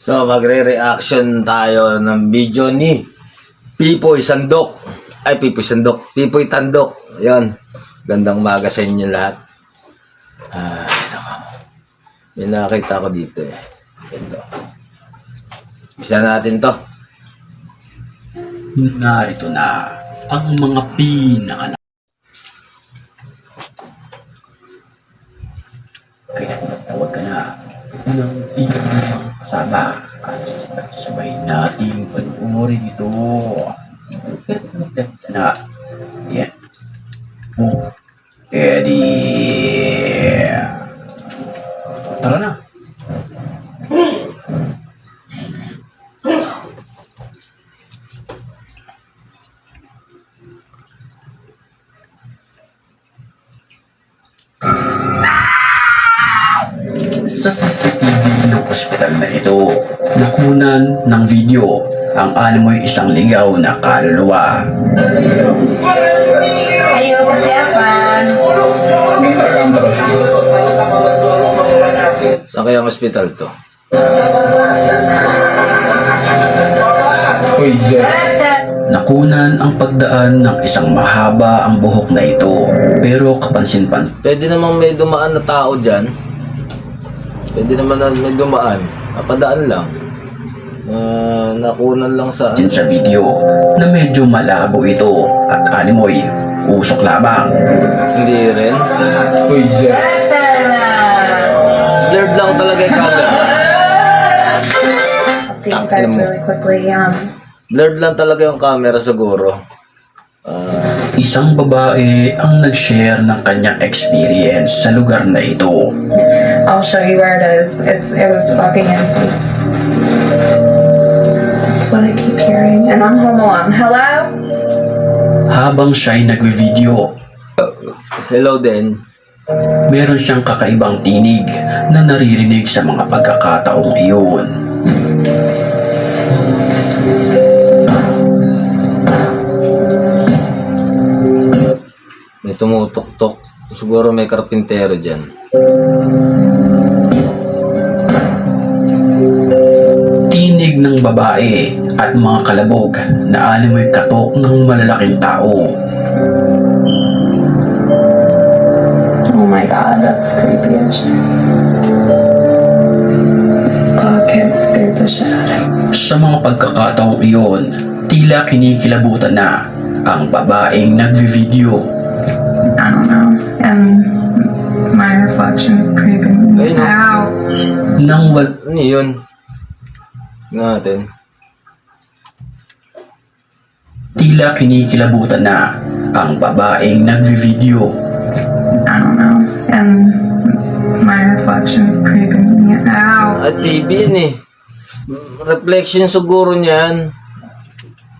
So, magre-reaction tayo ng video ni Pipoy Sandok. Ay, Pipoy Sandok. Pipoy Tandok. Ayan. Gandang umaga sa inyo lahat. May nakakita ko dito eh. Ito. Bisa natin to. Narito na ang mga pinaka kaya tawag ka na ng iyong kasama at sabay nating panoorin ito. Na yan. Eddie. Tara na. Sa CCTV ng ospital na ito, nakunan ng video ang animoy isang ligaw na kaluluwa. Ayo persiapan. Saan kaya ang hospital to? Nakunan ang pagdaan ng isang mahaba ang buhok na ito, pero kapansin-pansin Pwede namang may dumaan na tao dyan. Pwede naman na may dumaan. Napadaan lang. Nakunan lang sa... sa video na medyo malabo ito at animoy usok lamang. Hindi rin. Blurred lang talaga yung camera. Update you guys really quickly. Blurred lang talaga yung camera siguro. Isang babae ang nag-share ng kanyang experience sa lugar na ito. I'll show you where it is. It was fucking insane. This is what I keep hearing, and I'm home alone. Hello? Habang siya'y nagwe-video, Hello din. meron siyang kakaibang tinig na naririnig sa mga pagkakataong iyon. May tumutok-tok. Siguro may karpintero dyan. Tinig ng babae at mga kalabog na animoy katok ng malalaking tao. Oh my god, that's creepy as shit. This podcast scared the shit out of me. Sa mga pagkakataong iyon, tila kinikilabutan na ang babaeng nagvi-video. I don't know. And my reflection is creeping me Ayun, oh. out. Nang Ano yun? Natin. tila kinikilabutan na ang babaeng nagvi-video. I don't know. And my reflection is creeping me out. At TV yan eh. Reflection siguro niyan.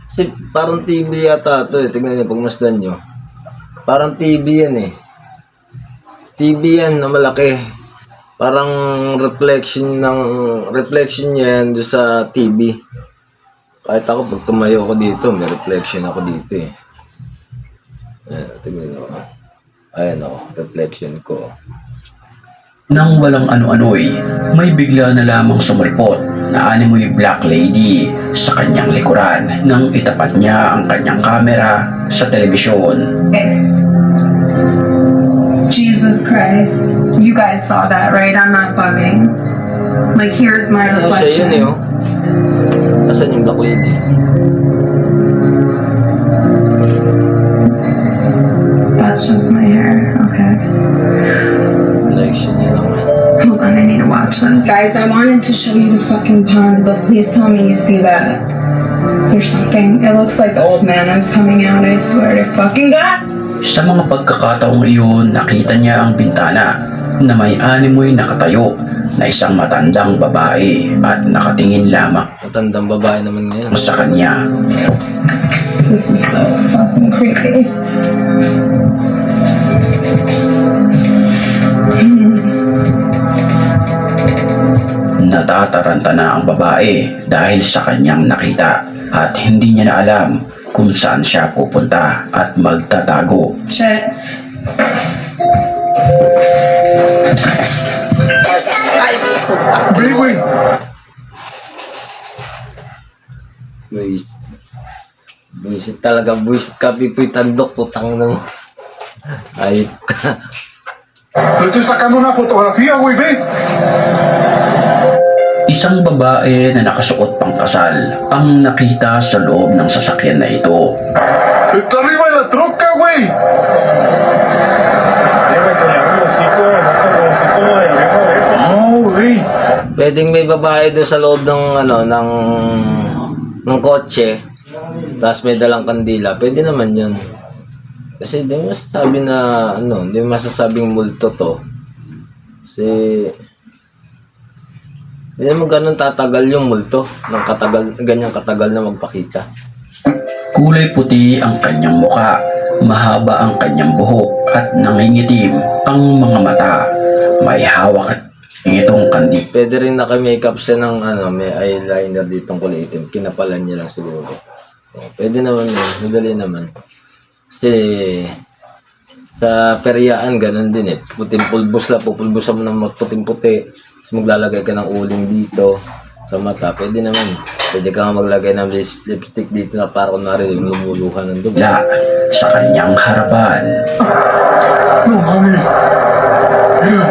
Kasi parang TV yata ito eh. Tignan niyo, pagmasdan nyo. Parang TV yan eh. TV yan na malaki. Parang reflection yan doon sa TV. Kahit ako pag tumayo ako dito, may reflection ako dito eh. Ayan, tignan nyo. Ayan o, reflection ko. Nang walang ano-ano'y, may bigla na lamang sumulpot na animoy black lady sa kanyang likuran nang itapat niya ang kanyang kamera sa telebisyon. Jesus Christ. You guys saw that, right? I'm not bugging. Like, here's my Ano siya yun eh reflection. oh. Nasaan yung black lady? That's just my hair. Okay. Reflection niya lang. Hold on, I need to watch this. Guys, I wanted to show you the fucking pond, but please tell me you see that. There's something. It looks like the old man is coming out. I swear to fucking God. Sa mga pagkakataong iyon, nakita niya ang bintana na may animoy nakatayo na isang matandang babae at nakatingin lamang Matandang babae naman ngayon. sa kanya. This is so fucking creepy. Natataranta na ang babae dahil sa kanyang nakita at hindi niya na alam kung saan siya pupunta at magtatago. Shit. Baby! Buisit talaga, buisit ka, pipoy tandok, putang na mo. Ayop ka. Le estoy sacando una fotografía, güey, ve. Isang babae na nakasuot pang kasal ang nakita sa loob ng sasakyan na ito. Está arriba de la troca, güey. Oh, güey. Pwedeng may babae doon sa loob ng ng kotse, tapos may dalang kandila, pwede naman yun. Kasi hindi mo masasabi na hindi mo masasabing multo to. Kasi hindi naman ganun tatagal yung multo ng ganyang katagal na magpakita. Kulay puti ang kanyang muka, mahaba ang kanyang buhok at nangingitim ang mga mata. May hawak itong kandi. Pwede rin naka-makeup siya ng may eyeliner ditong kulay itim. Kinapalan niya lang siguro. Pwede naman yun. Madali naman. Kasi sa peryaan, ganun din eh. Puting pulbos lang. Pupulbosan mo ng puting-puti. Tapos maglalagay ka ng uling dito sa mata. Pwede naman. Pwede ka nga maglagay ng lipstick dito na para kunwari yung lumuluhan ng dugo. La sa kanyang harapan. No mames. Mira.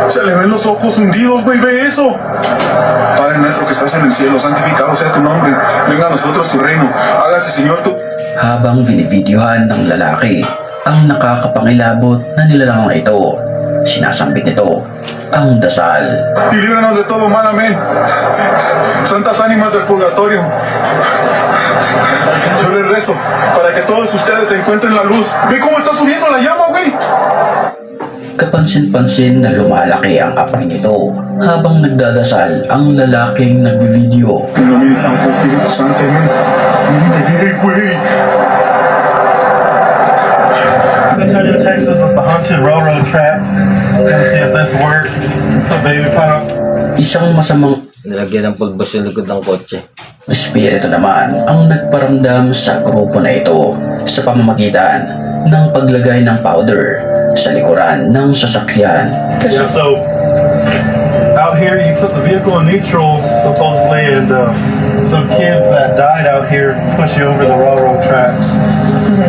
Se le ven los ojos hundidos, güey, ve eso. Padre nuestro que estás en el cielo, santificado sea tu nombre. Venga a nosotros tu reino. Hágase, Señor, tu... Habang binibidyohan ng lalaki ang nakakapangilabot na nilalang ito, sinasambit nito ang dasal. Y líbranos de todo mal, amén. Santas ánimas del purgatorio. Yo les rezo para que todos ustedes encuentren la luz. Ve cómo está subiendo la llama, güey. Kapansin-pansin na lumalaki ang apoy nito habang nagdadasal ang lalaking nagbibideo. En nombre del Padre, Espíritu Santo, amén. Güey. They turned in Texas with the haunted railroad tracks. Gonna see if this works. The baby pump. Isang masamang Nilagyan ng pulbos yung likod ng kotse. espiritu naman ang nagparamdam sa grupo na ito sa pamamagitan ng paglagay ng powder sa likuran ng sasakyan. Yeah, so out here you put the vehicle in neutral supposedly, and some kids that died out here push you over the railroad tracks.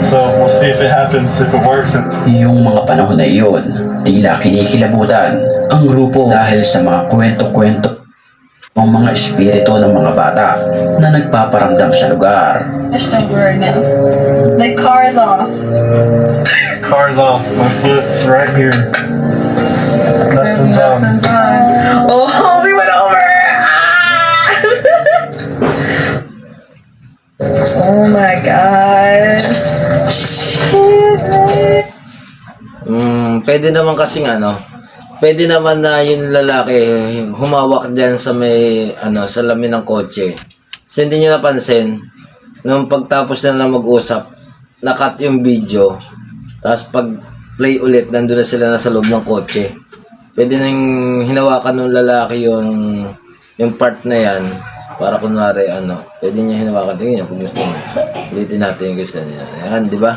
So we'll see if it happens, if it works. And Yung mga panahon na iyon, tila kinikilabutan ang grupo dahil sa mga kwento-kwento ng mga espiritu ng mga bata na nagpaparamdam sa lugar. Pushed over right now. The car's off. car's off, my foot's right here. Nothing's on. Oh, we went over! Oh my god. Pwede naman kasing pwede naman na yung lalaki humawak dyan sa may salamin ng kotse. Kasi hindi niya napansin nung pagtapos na mag-usap, nakat yung video. Tapos pag play ulit, nandun na sila nasa loob ng kotse. Pwede nang hinawakan ng lalaki yung part na yan para kunwari pwede niya hinawakan. Tingnan niyo kung gusto niyo. Ulitin natin yung gusto niya. Ayan, di ba?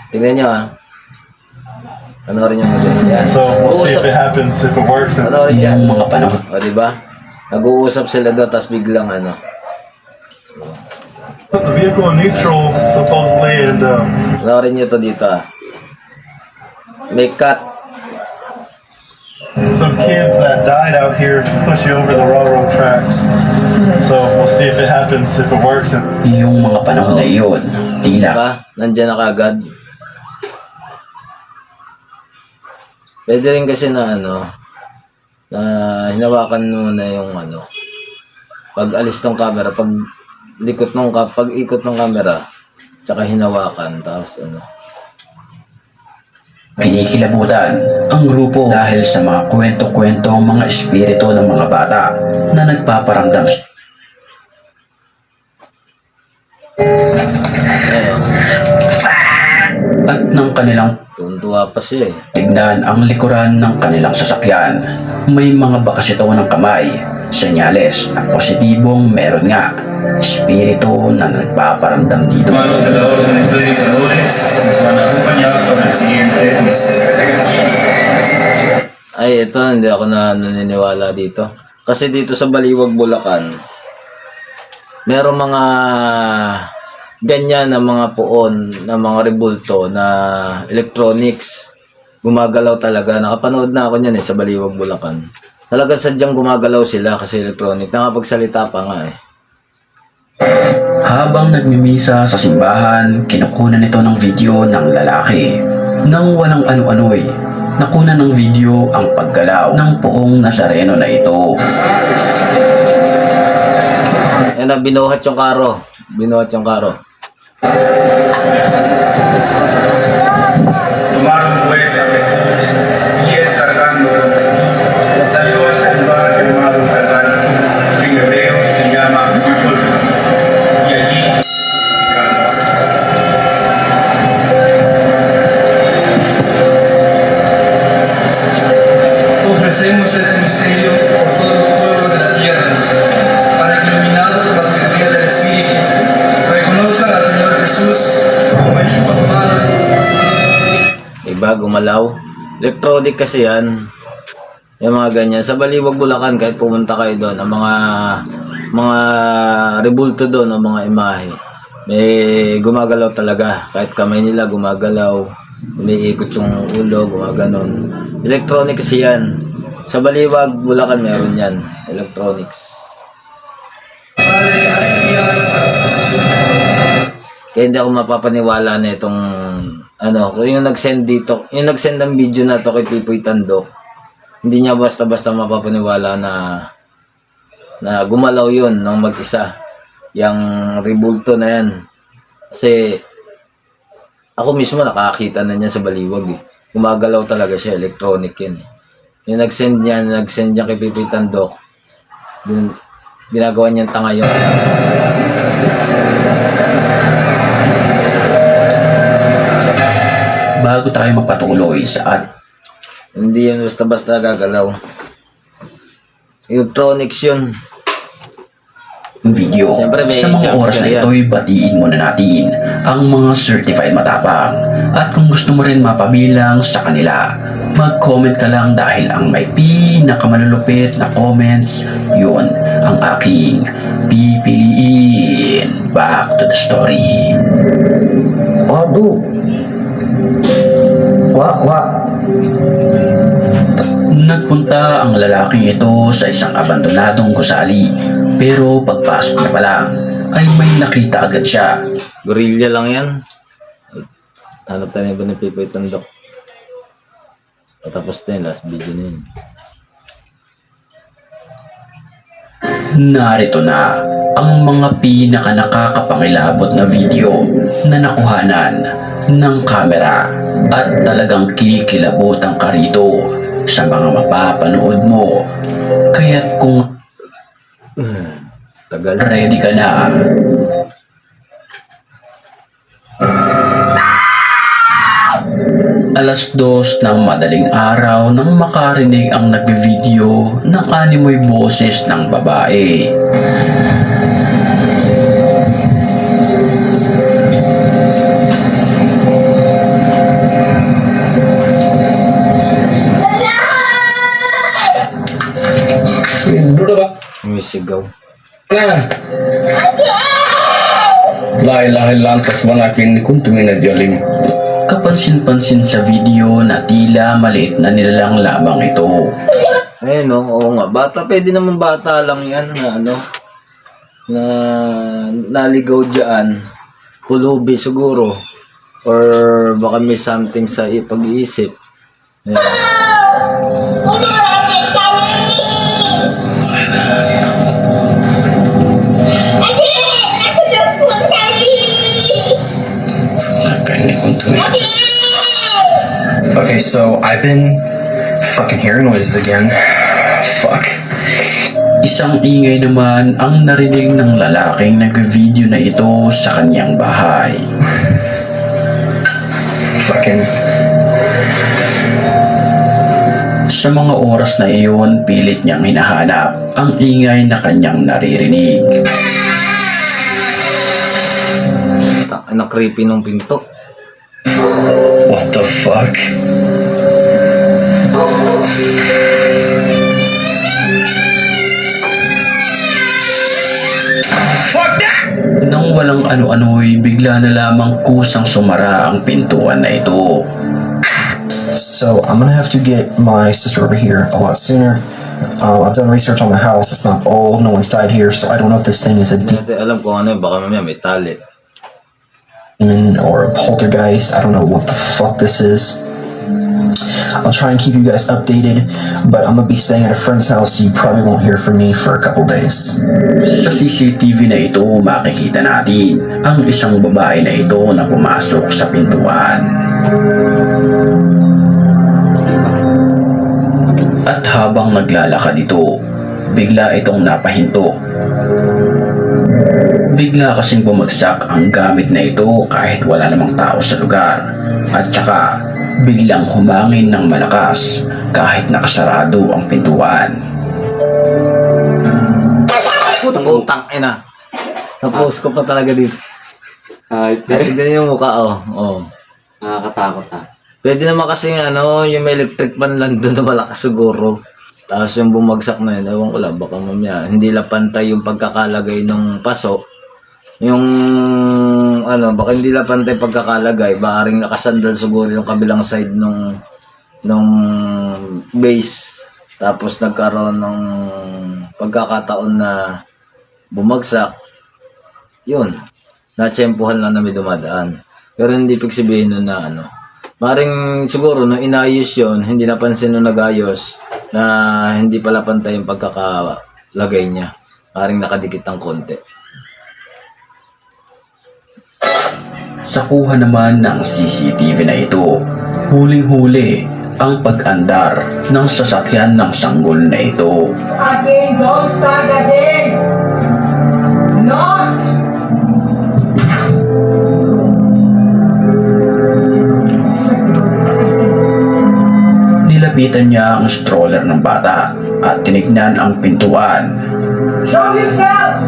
Tingnan niyo Panoorin niyo mo yan. So we'll see if it happens, if it works. And Panoorin niyo. Yung mga panahon O, di ba? Nag-uusap sila doon, tapos biglang put the vehicle in neutral supposedly, and Panoorin niyo to dito May cut. some kids that died out here push you over the railroad tracks. So we'll see if it happens, if it works. And yung mga panahon na iyon, tila Diba? Nandiyan na kagad. Pwede rin kasi na na hinawakan muna yung pag alis ng camera, pag ikot ng camera, tsaka hinawakan, tapos kinikilabutan ang grupo dahil sa mga kwento-kwento ng mga espiritu ng mga bata na nagpaparamdam at ng kanilang tuntua pa siya tignan ang likuran ng kanilang sasakyan. May mga bakas ito ng kamay, senyales na positibong meron nga espiritu na nagpaparamdam dito. Hermanos de la Orden de Predicadores nos van a acompañar con el siguiente misterio. Ay, ito, hindi ako naniniwala dito. Kasi dito sa Baliwag, Bulacan, Merong mga ganyan na mga puon, na mga rebulto na electronics. Gumagalaw talaga. Nakapanood na ako niyan sa Baliwag, Bulacan. Talagang sadyang gumagalaw sila kasi electronic. Nakapagsalita pa nga eh. Habang nagmimisa sa simbahan, kinukunan nito ng video ng lalaki. Nang walang ano-ano'y, nakunan ng video ang paggalaw ng poong Nazareno na ito. Yan na, binuhat yung karo. Binuhat yung karo. Tomaron puerta a Jesús y él cargando salió a ese lugar llamado Calvario, que en hebreo se llama Gólgota, y allí ofrecemos este misterio por todos los pueblos de la tierra, para que iluminados por la sabiduría del Espíritu, reconozcan al Señor Jesús como el Hijo amado. Diba, gumalaw. Electronic kasi yan. Yung mga ganyan. Sa Baliwag, Bulacan, kahit pumunta kayo doon, ang mga rebulto doon, ang mga imahe, may gumagalaw talaga. Kahit kamay nila gumagalaw, umiikot yung ulo, gumaganon. Electronic kasi yan. Sa Baliwag, Bulacan, meron yan. Electronics. Kaya hindi ako mapapaniwala na itong kung yung nag-send dito, yung nag-send ng video na to kay Tipoy Tandok, hindi niya basta-basta mapapaniwala na gumalaw yun ng mag-isa. Yung rebulto na yan. Kasi ako mismo nakakita na niya sa Baliwag eh. Gumagalaw talaga siya, electronic yan eh. Yung nag-send niya kay Tipoy Tandok, ginagawa niyang tanga yun. Bago tayo magpatuloy sa Hindi yan basta-basta gagalaw. Electronics yun. video, Siyempre, may sa mga chance oras ka na yan. ito'y batiin muna natin ang mga certified matapang. At kung gusto mo rin mapabilang sa kanila, mag-comment ka lang dahil ang may pinakamalulupit na comments, yun ang aking pipiliin. Back to the story. Aduh. Wah. Nagpunta ang lalaking ito sa isang abandonadong gusali, pero pagpasok na pa lang ay may nakita agad siya. Gorilla lang yan. Hanap tayo ba ni Pipoy Tandok? Tapos na yun, last video na yun. Narito na ang mga pinaka nakakapangilabot na video na nakuhanan ng kamera at talagang kikilabot ka rito sa mga mapapanood mo. Kaya't kung Tagal. ready ka na, alas 2 ng madaling araw nang makarinig ang nagbe-video ng animoy boses ng babae. Dulu Pak. May sigaw. Nah. La ilaha illallah tasmanakin kuntum minadjalim. Kapansin-pansin sa video na tila maliit na nilalang lamang ito. Ayun no, oo nga. Bata, pwede naman bata lang yan na na naligaw dyan. Pulubi siguro. Or baka may something sa pag-iisip. Ayan. Okay, so I've been fucking hearing noises again. Fuck. Isang ingay naman ang narinig ng lalaking nag-video na ito sa kanyang bahay. Fucking. Sa mga oras na iyon, pilit niyang hinahanap ang ingay na kanyang naririnig. Ang creepy nung pinto. What the fuck? Fuck Nang walang ano-ano'y bigla na lamang kusang sumara ang pintuan na ito. So I'm gonna have to get my sister over here a lot sooner. I've done research on the house. It's not old. No one's died here, so I don't know if this thing is a Hindi natin alam kung ano, baka mamaya may tali. demon or a poltergeist. I don't know what the fuck this is. I'll try and keep you guys updated, but I'm gonna be staying at a friend's house, so you probably won't hear from me for a couple days. Sa CCTV na ito, makikita natin ang isang babae na ito na pumasok sa pintuan. At habang naglalakad ito, bigla itong napahinto. Bigla kasing bumagsak ang gamit na ito kahit wala namang tao sa lugar. At saka, biglang humangin ng malakas kahit nakasarado ang pintuan. Putang ina. Na-post ko pa talaga dito. Tignan yung mukha, oh. Nakakatakot ha. Pwede naman kasi yung may electric fan lang doon na malakas siguro. Tapos yung bumagsak na yun, ewan ko lang, baka mamaya, hindi lang pantay yung pagkakalagay ng paso. Yung, baka hindi lang pantay pagkakalagay, baaring nakasandal siguro yung kabilang side nung base. Tapos nagkaroon ng pagkakataon na bumagsak. Yun, natsempuhan lang na may dumadaan. Pero hindi pag sabihin nun na maring siguro nung inayos yon, hindi napansin nung nagayos na hindi pala pantay yung pagkakalagay niya. Maring nakadikit ng konti. Sa kuha naman ng CCTV na ito, huling-huli ang pag-andar ng sasakyan ng sanggol na ito. Again, don't start again! No! Nilapitan niya ang stroller ng bata at tinignan ang pintuan. Show yourself!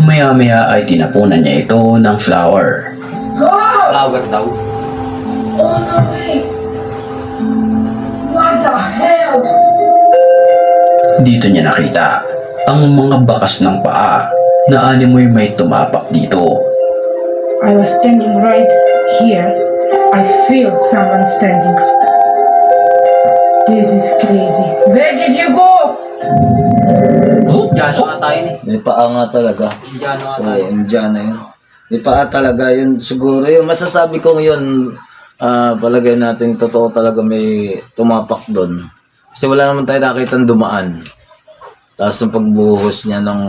Maya-maya ay tinapunan niya ito ng flower. Go! Flower daw. Oh no, wait! What the hell? Dito niya nakita ang mga bakas ng paa na animoy may tumapak dito. I was standing right here. I feel someone standing. This is crazy. Where did you go? Indiano nga tayo eh. May paa nga talaga. Indiano nga tayo. Oo, Indiana yun. May paa talaga yun. Siguro yun, masasabi kong yun, palagay natin totoo talaga may tumapak doon. Kasi wala naman tayo nakita dumaan. Tapos yung pagbuhos niya ng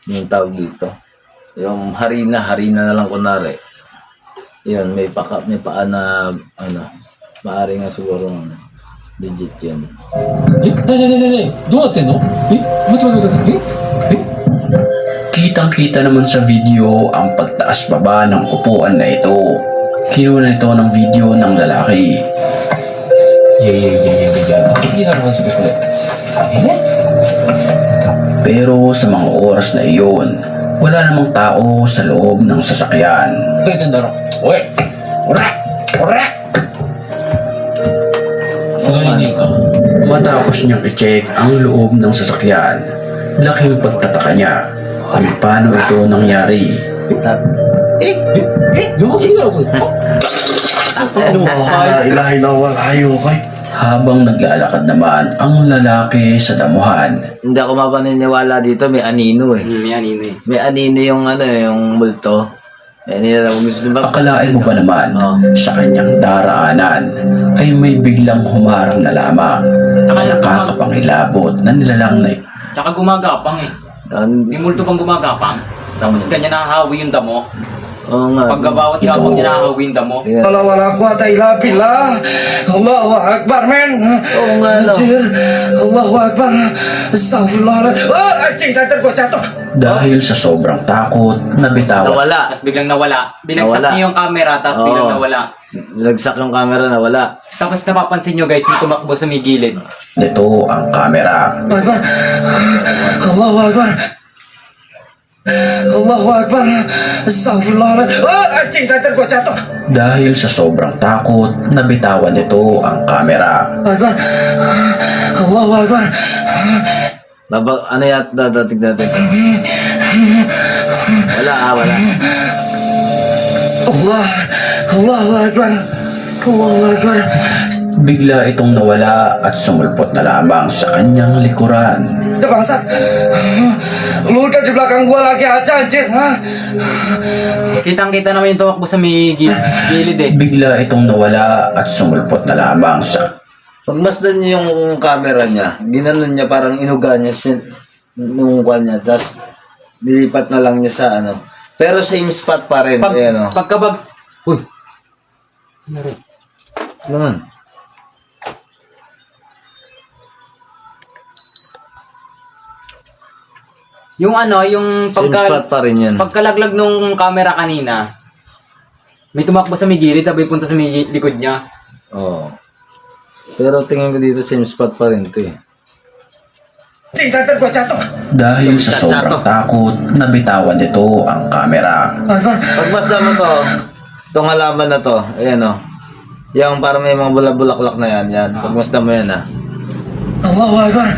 yung tawag dito. Yung harina na lang kunwari. Yun, may paa na maaari nga siguro legit yun. Kitang-kita naman sa video ang pagtaas baba ng upuan na ito. Kinuna ito ng video ng lalaki. Pero sa mga oras na iyon, wala namang tao sa loob ng sasakyan. Matapos niyang i-check ang loob ng sasakyan, laking pagtataka niya kung paano ito nangyari. Habang naglalakad naman ang lalaki sa damuhan, Hindi ako mapaniniwala dito, may anino eh. May anino eh. May anino yung multo. May anino lang. Gusto ba? akalain mo ba naman sa kanyang daraanan ay may biglang humarang na lamang na nakakapangilabot na nilalang na Tsaka gumagapang eh. May multo pang gumagapang. Tapos kanya nahahawi yung damo. Oo nga. Pagka bawat gapang niya nahahawi yung damo. Wala ko at ila pila. Allahu Akbar, man. Oo nga, no. Allahu Akbar. Astaghfirullah. Oh, cing, santan ko, chato. dahil sa sobrang takot nabitawan Nawala. Tapos biglang nawala. Binagsak Nawala. niya yung camera, tapos Oo. biglang nawala. Nagsak yung camera, nawala. Tapos napapansin nyo guys, may tumakbo sa may gilid. nito ang kamera. Akbar. Allahu Akbar. Allahu Akbar. Astaghfirullah. Oh, cing, santan ko, chato. Dahil sa sobrang takot nabitawan nito ang kamera. Akbar. Allahu Akbar. Ano yata dating natin? Wala. Allahu Akbar. Allahu Akbar. Bigla itong nawala at sumulpot na lamang sa kanyang likuran. Bangsat. Lu udah di belakang gua lagi aja anjir, ha? Kitang-kita naman yung tumakbo sa may gilid eh. Bigla itong nawala at sumulpot na lamang sa Pagmasdan niya yung camera niya, ginanon niya parang inuga niya nung kwan niya, tapos dilipat na lang niya sa ano. Pero same spot pa rin. Ayan o. Pagkabags... Uy! Naman. Yung ano, yung Same spot pa rin yan. pagkalaglag nung camera kanina, may tumakbo sa may gilid, tapos punta sa may likod niya. Oo. Pero tingin ko dito same spot pa rin to eh. Cing, santan gua jatuh. dahil sa sobrang takot, nabitawan nito ang kamera. Pagmasdan mo to, itong halaman na to, ayan o. Yung parang may mga bulak-bulaklak na yan. Pagmasdan mo yan ha. Allahu Akbar.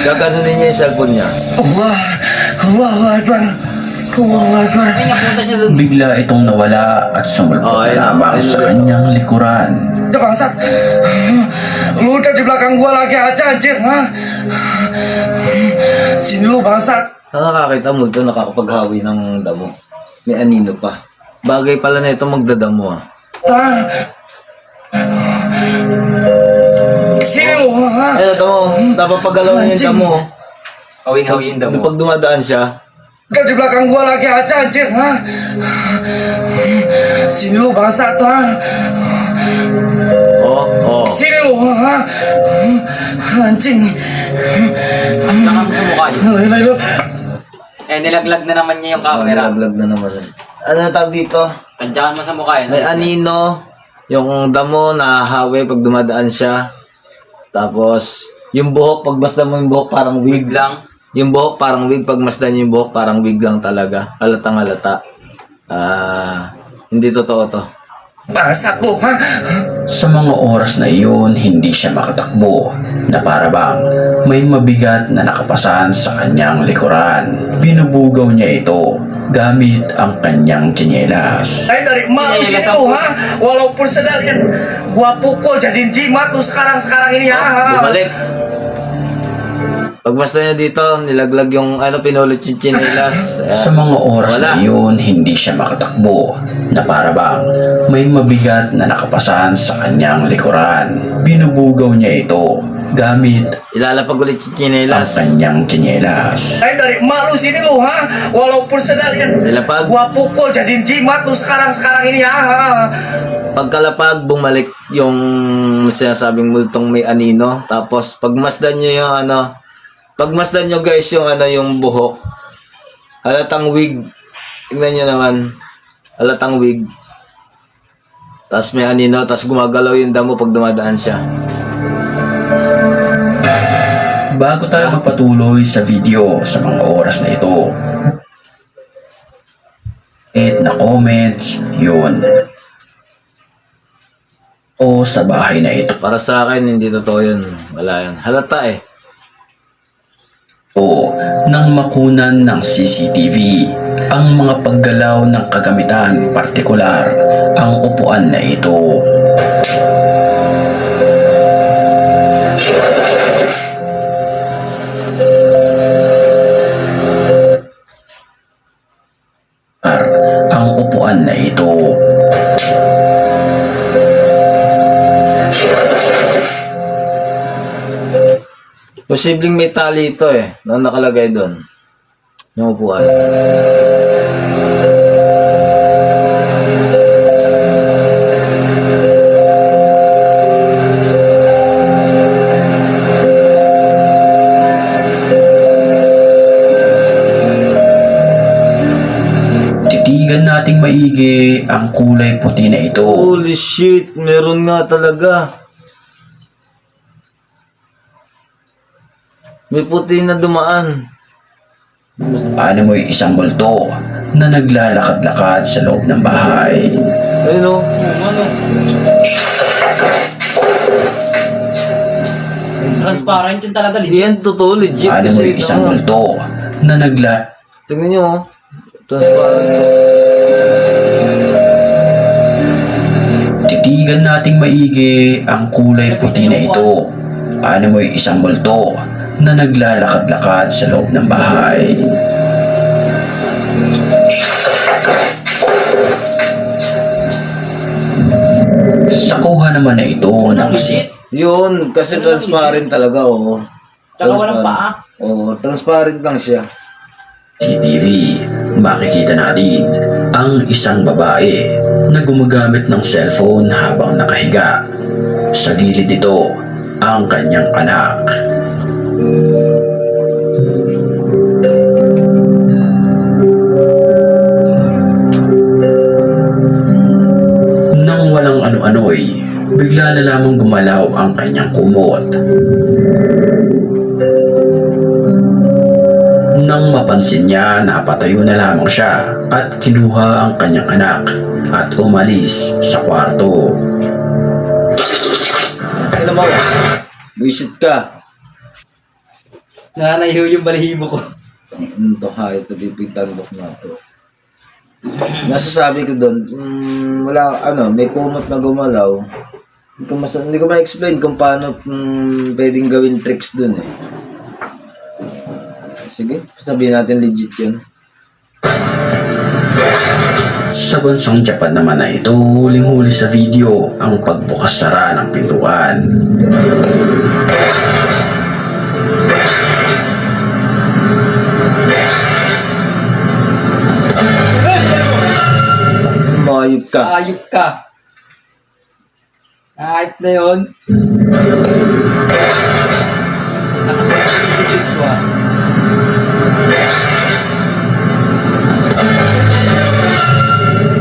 Gaganunin niya yung cellphone niya. Allahu Akbar. Allahu Akbar. Ay, napunta siya doon. Bigla itong nawala at sumulpot na lamang sa kanyang likuran. Bangsat. Lu udah di belakang gua lagi aja anjir, ha? Sini lu bangsat. Nakakakita mo ito, nakakapaghawi ng damo. May anino pa. Bagay pala na ito magdadamo ah. Sini lu, ha? Ayun, ito mo. Dapat paggalawin yung damo. Hawing-hawing daw mo. Pag dumadaan siya, Udah di belakang gua lagi aja anjir, ha? Sini lu bangsat, ha? oh. Sini lu, ha? Anjing. Nakam sa mukha niya. Lay lu. Nilaglag na naman niya yung camera. Nilaglag na naman. Ano tawag dito? Tandyakan mo sa mukha yun. May anino, yung damo nahahawi pag dumadaan siya. Tapos, yung buhok, pag basta mo yung buhok parang wig. Lang. Yung buhok parang wig, pag masdan yung buhok parang wig lang talaga. Halatang halata. Hindi totoo to. Bangsat lu, ha? Sa mga oras na iyon, hindi siya makatakbo na para bang may mabigat na nakapasan sa kanyang likuran. Binubugaw niya ito gamit ang kanyang tsinelas. Saya dari emak lu sini lu, ha? Walaupun sedang gua pukul jadiin jimat tuh sekarang ini, ha? Bumalik. Pag masdan niya dito, nilaglag yung pinulot yung chinelas. Sa mga oras Wala. na iyon, hindi siya makatakbo na para bang may mabigat na nakapasan sa kanyang likuran. Binubugaw niya ito gamit Ilalapag ulit yung ang chinelas. kanyang tsinelas. Saya dari emak lu sini lu, ha? Walaupun sedang Nilapag. gua pukul jadiin jimat tuh sekarang ini, ha? Pagkalapag, bumalik yung sinasabing multong may anino. Tapos, pagmasdan nyo yung pagmasdan nyo guys yung buhok. Halatang wig. Tingnan nyo naman. Halatang wig. Tapos may anino. Tapos gumagalaw yung damo pag dumadaan siya. Bago tayo magpatuloy sa video sa mga oras na ito, na comments, yun. O sa bahay na ito. Para sa akin, hindi totoo yun. Wala yan. Halata eh. O nang makunan ng CCTV ang mga paggalaw ng kagamitan, partikular ang upuan na ito. Ang upuan na ito. Posibleng may tali ito eh. Na nakalagay doon. Yung upuan. Titigan nating maigi ang kulay puti na ito. Holy shit. Meron nga talaga. May puti na dumaan. Paano mo'y isang multo na naglalakad-lakad sa loob ng bahay? Ayun o. Transparent yun talaga, Yan, totoo, legit. Ano mo yung isang multo na Tingnan nyo, oh. Transparent. Titigan nating maigi ang kulay puti na ito. Ano mo yung isang multo na naglalakad-lakad sa loob ng bahay. Sa kuha naman na ito ng Yun, kasi transparent talaga, oh. Tsaka walang paa. Oo, transparent lang siya. CCTV, makikita natin ang isang babae na gumagamit ng cellphone habang nakahiga. Sa gilid nito, ang kanyang anak. Nang walang ano-ano'y, bigla na lamang gumalaw ang kanyang kumot. Nang mapansin niya, napatayo na lamang siya at kinuha ang kanyang anak at umalis sa kwarto. Ano mo? Visit ka. Nananayo yung balahibo ko. Ito ha, ito pipigtandok na ito. Nasasabi ko doon, wala, may kumot na gumalaw. Hindi ko ma-explain kung paano pwedeng gawin tricks doon eh. Sige, sabihin natin legit yun. Sa bansang Japan naman na ito, huling-huli sa video ang pagbukas-sara ng pintuan. Mayop ka. Ayop ka. Ayop na yun. Nakasalit ko ah.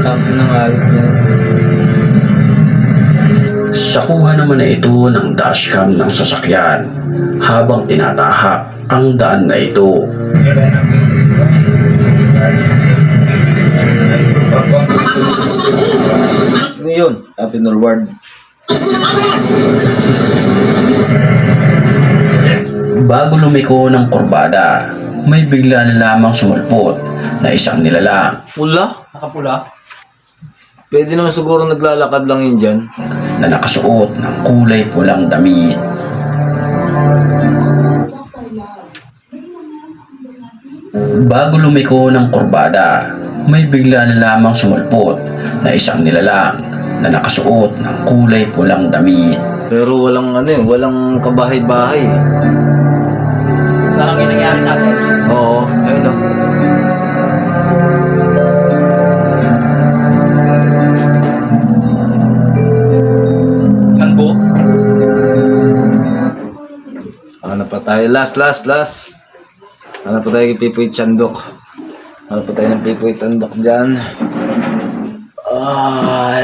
Tangin ng ayop niya. Sa kuha naman na ito ng dashcam ng sasakyan habang tinatahak ang daan na ito. Ano yun? Happy Norward. Bago lumiko ng kurbada, may bigla na lamang sumulpot na isang nilalang Pula? Nakapula. Pwede naman siguro naglalakad lang yun dyan. na nakasuot ng kulay pulang damit. Bago lumiko ng kurbada, may bigla na lamang sumulpot na isang nilalang na nakasuot ng kulay pulang damit. Pero walang walang kabahay-bahay. Parang yung nangyari sa atin. Oo, ayun o. Kalbo. Ano pa tayo? Last. Ano pa tayo kay Pipoy Chandok? Ano pa tayo ng Pipoy Chandok dyan?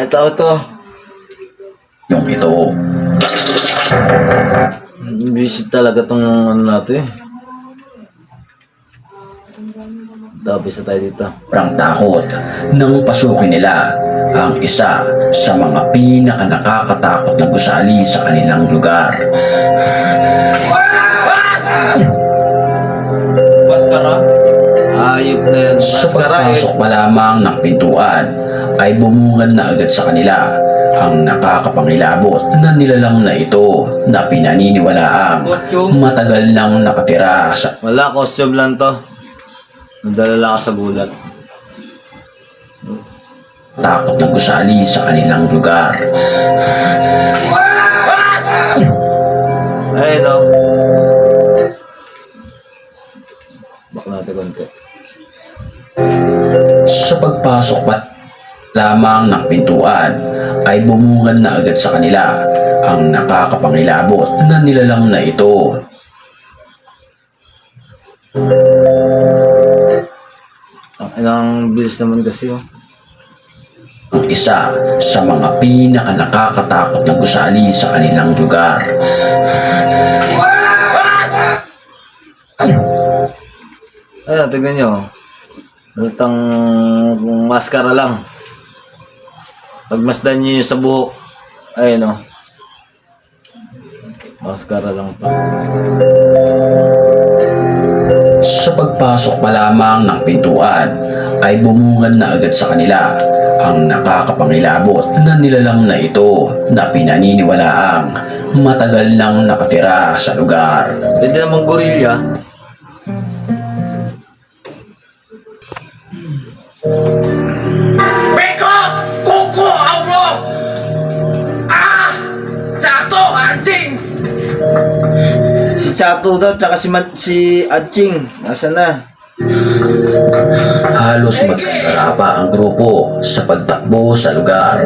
Ito. Yung ito, Visit talaga tong natin eh. Tapos na tayo dito. ang takot nang pasukin nila ang isa sa mga pinaka-nakakatakot na gusali sa kanilang lugar. Maskara. Ayop na yan. Sa Maskara eh. pagpasok pa lamang ng pintuan ay bumungad na agad sa kanila ang nakakapangilabot na nilalang na ito na pinaniniwalaang Costume. matagal nang nakatira sa Wala, costume lang to. Nadalala ka sa gulat. takot na gusali sa kanilang lugar. Ayun o. Bak natin konti. Sa pagpasok pa lamang ng pintuan ay bumungad na agad sa kanila ang nakakapangilabot na nilalang na ito. Ang bilis naman kasi oh. Ang isa sa mga pinaka-nakakatakot na gusali sa kanilang lugar. Ayun, tignan nyo. Lutang maskara lang. Pagmasdan nyo yung sa buhok. Ayun o. Oscar lang pa. Sa pagpasok pa lamang ng pintuan ay bumungad na agad sa kanila ang nakakapangilabot na nilalang na ito na pinaniniwalaang matagal nang nakatira sa lugar. Pwede namang gorilla. Beko! Kuko! Aulo! Ah! Chato! Anjing! Si Chato daw, tsaka si Aching. Nasaan na? Halos magkasara pa ang grupo sa pagtakbo sa lugar.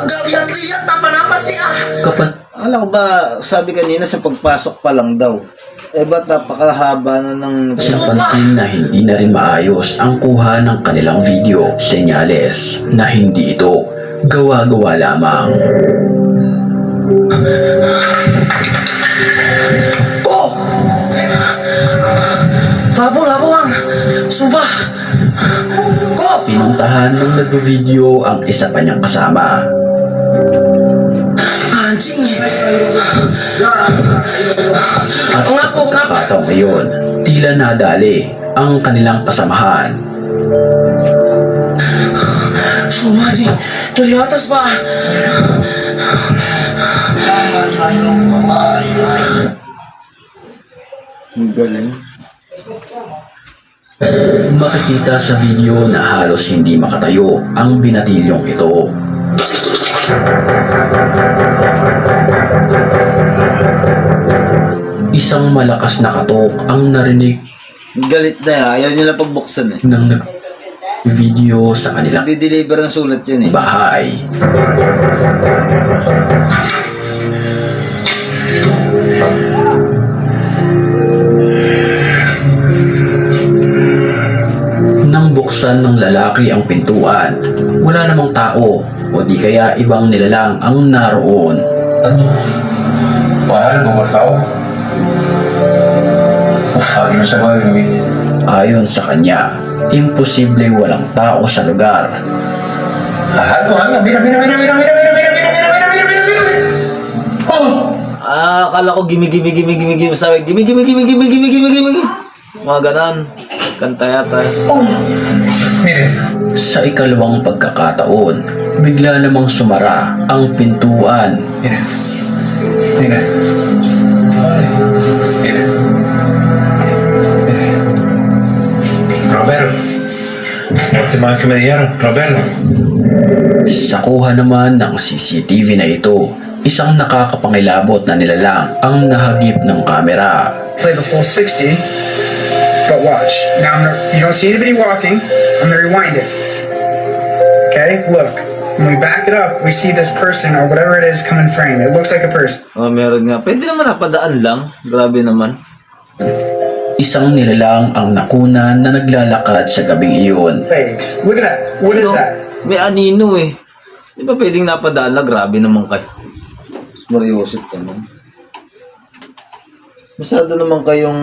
Gawiyat-liyat na panapa siya! Kapag Alam ko ba, sabi kanina sa pagpasok pa lang daw. Eh ba't napakahaba na ng... napansin na hindi na rin maayos ang kuha ng kanilang video, senyales na hindi ito gawa-gawa lamang. Ko! Labong! Suba! Ko! Pinuntahan ng nagbo-video ang isa pa niyang kasama. Anjing! At sa pagkakataon ngayon, tila nadali ang kanilang kasamahan. Sumari! Dari atas pa! Ang galing. Makikita sa video na halos hindi makatayo ang binatilyong ito. Isang malakas na katok ang narinig Galit na yan. Ayaw nila pagbuksan eh. ng nag-video sa kanilang Nagdi-deliver ng sulat yan eh. bahay. Nang buksan ng lalaki ang pintuan, wala namang tao o di kaya ibang nilalang ang naroon. Mahal, bumarkaw. Lagi na siya magagawin. Ayon sa kanya, imposible walang tao sa lugar. Mira. Oh! Akala ko gimi. Sabi, gimi. Mga ganon. Kanta yata. Oh! Mire. Sa ikalawang pagkakataon, bigla namang sumara ang pintuan. Mira. Robert. Última que me dijeron, Robert. Sa kuha naman ng CCTV na ito, isang nakakapangilabot na nilalang ang nahagip ng kamera. Play the full 60, but watch. Now, you don't see anybody walking. I'm gonna rewind it. Okay, look. When we back it up, we see this person or whatever it is come in frame. It looks like a person. Oh, meron nga. Pwede naman napadaan lang. Grabe naman. Isang nilalang ang nakunan na naglalakad sa gabing iyon. Legs. Look at that. What is that? May anino eh. Di ba pwedeng napadaan lang? Grabe naman kayo. Mariosip naman. Masyado naman kayong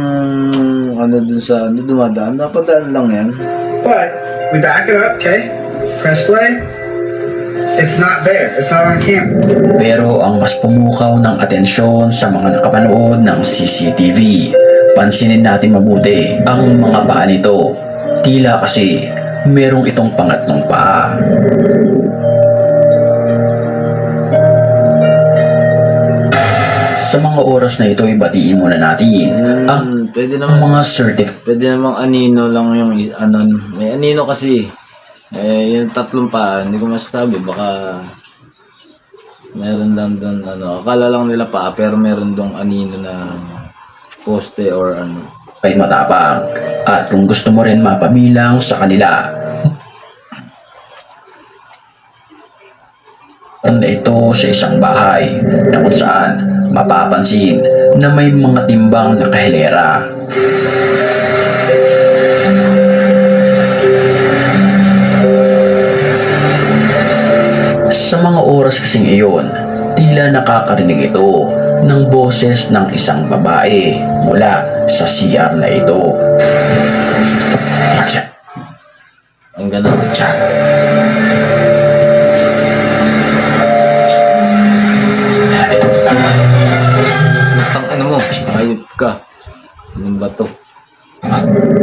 dun sa dumadaan. Napadaan lang yan. But we back it up. Okay, press play. It's not there. It's not on camera. Pero ang mas pumukaw ng atensyon sa mga nakapanood ng CCTV, pansinin natin mabuti ang mga paa nito. Tila kasi merong itong pangatlong paa. Sa mga oras na ito, ibatiin muna natin ang Pwede naman mga certificate. Pwede namang anino lang yung may anino kasi. Yung tatlong pa, hindi ko masasabi, baka meron lang doon akala lang nila pa pero meron dong anino na poste or Ay matapang. At kung gusto mo rin mapabilang sa kanila, na ito sa isang bahay na kung saan mapapansin na may mga timbang na kahilera. Sa mga oras kasing iyon, tila nakakarinig ito ng boses ng isang babae mula sa CR na ito. Ang ganda ng chat. Tang ano mo, ayot ka. Anong ba to?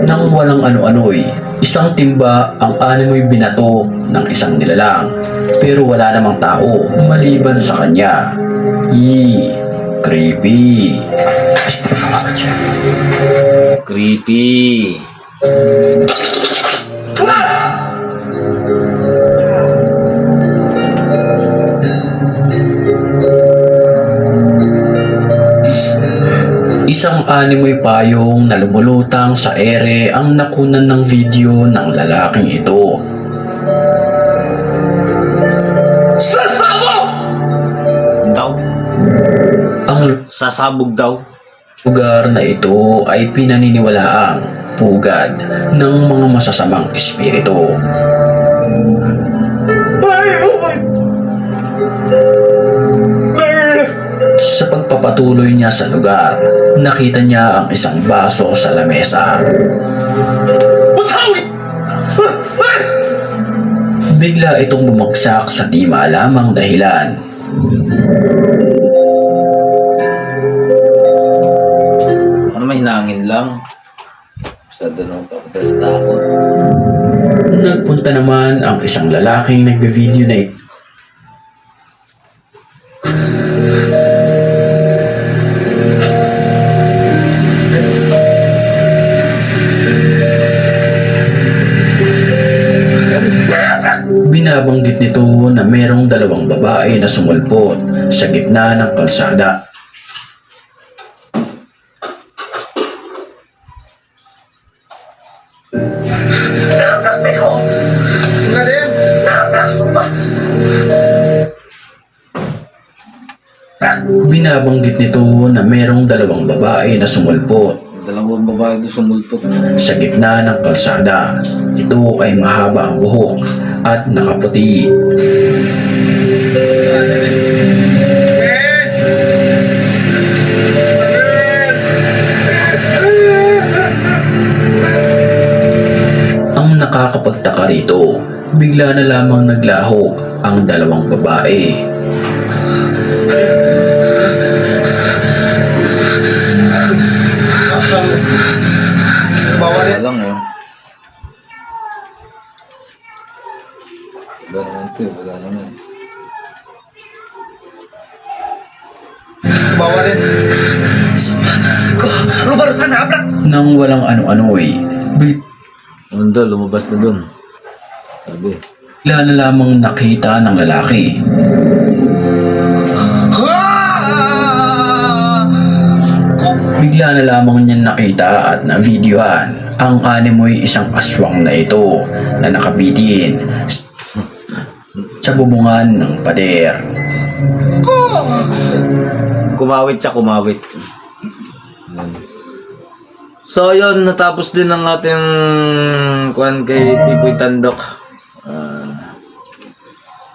Nang walang ano-ano'y, isang timba ang animoy binato ng isang nilalang. Pero wala namang tao maliban sa kanya. Creepy. Creepy. Isang animoy payong na lumulutang sa ere ang nakunan ng video ng lalaking ito. Daw. Ang Sasabog daw. lugar na ito ay pinaniniwalaang pugad ng mga masasamang espiritu. Sa pagpapatuloy niya sa lugar, nakita niya ang isang baso sa lamesa. Bigla itong bumagsak sa di maalamang dahilan. Ano, may hinangin lang. Sa dalawang kapatid takot. Nagpunta naman ang isang lalaking nagbe-video na ito. Binabanggit nito na merong dalawang babae na sumulpot sa gitna ng kalsada. Binabanggit nito na merong dalawang babae na sumulpot Dalawang babae doon sumulpot. sa gitna ng kalsada. Ito ay mahaba ang buhok at nakaputi. Ang nakakapagtaka rito, bigla na lamang naglaho ang dalawang babae. Wala lang yun. Wala naman ito, wala naman. Nang walang ano-ano'y, Ano, lumabas na doon. Sabi. bigla na lamang nakita ng lalaki. Bigla na lamang niya nakita at na-videohan ang animoy isang aswang na ito na nakabitin sa bubungan ng pader. Kumawit siya, kumawit. Yan. So, yun, natapos din ang ating kuhan kay Pipoy Tandok.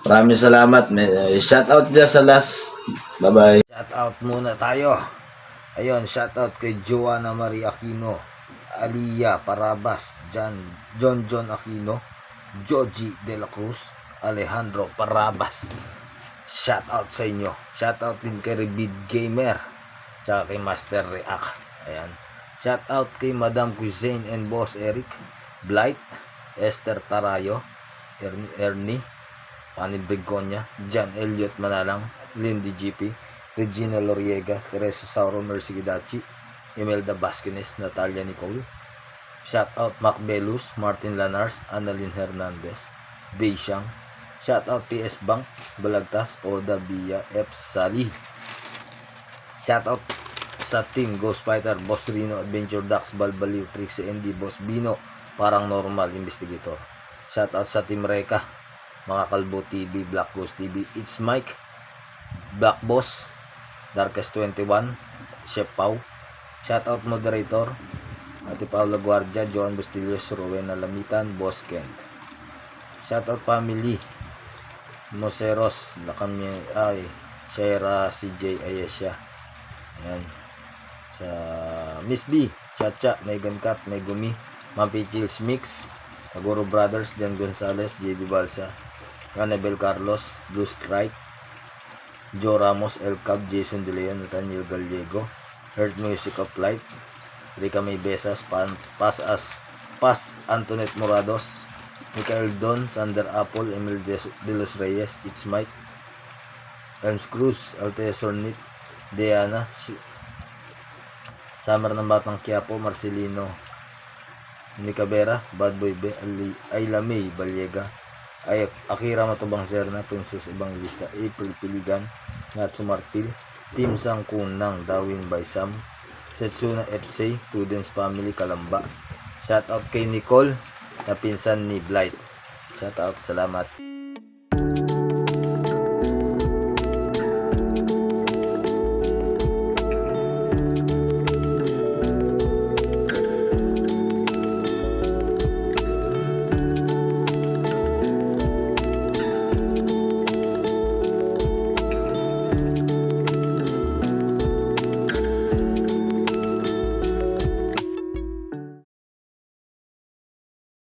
Maraming salamat. Shoutout dyan sa last. Bye-bye. Shoutout muna tayo. Ayun, shoutout kay Joanna Marie Aquino, Aliyah Parabas, John Aquino, Joji De La Cruz, Alejandro Parabas. Shoutout sa inyo. Shoutout din kay Rebid Gamer, tsaka kay Master React. Ayan. Shoutout kay Madam Cuisine and Boss Eric, Blight, Esther Tarayo, Ernie, Pani Begonia, John Elliot Manalang, Lindy GP, Regina Loriega, Teresa Sauro, Mercy Gidachi, Imelda Basquines, Natalia Nicole. Shoutout Mac Belus, Martin Lanars, Annalyn Hernandez, Dayshang. Shoutout PS Bank, Balagtas, Oda Bia, F. Sali. Shoutout sa team Ghost Fighter, Boss Rino, Adventure Ducks, Balbaliw, Trixie ND, Boss Bino, Parang Normal Investigator. Shoutout sa team Reka, Mga Kalbo TV, Black Ghost TV, It's Mike, Black Boss, Darkest 21, Chef Pau. Shoutout moderator, Ate Paula Guardia, John Bustillos, Rowena Lamitan, Boss Kent. Shoutout family, Moseros, Lakamye, Shaira, CJ, Ayesha. Ayan. Sa Miss B, Chacha, Megan Cat, Megumi, Mampi Chills Mix, Aguro Brothers, Jan Gonzalez, JB Balsa, Ranabel Carlos, Blue Strike, Joe Ramos, El Cab, Jason De Leon, Nathaniel Gallego, Earth Music of Life, Rica May Besas, Paz Antoinette Morados, Michael Don, Sander Apple, Emil De Los Reyes, It's Mike, Elms Cruz, Altea Sornit, Diana, Summer ng Batang Quiapo, Marcelino Nicabera, Bad Boy Ayla May Baliega, Akira Matubang Serna, Princess Evangelista, April Piligan, Natsu Martil, Team Sangkunang, Dawin by Sam, Setsuna FC, Tudens Family Kalamba. Shoutout kay Nicole na pinsan ni Blight. Shoutout, salamat.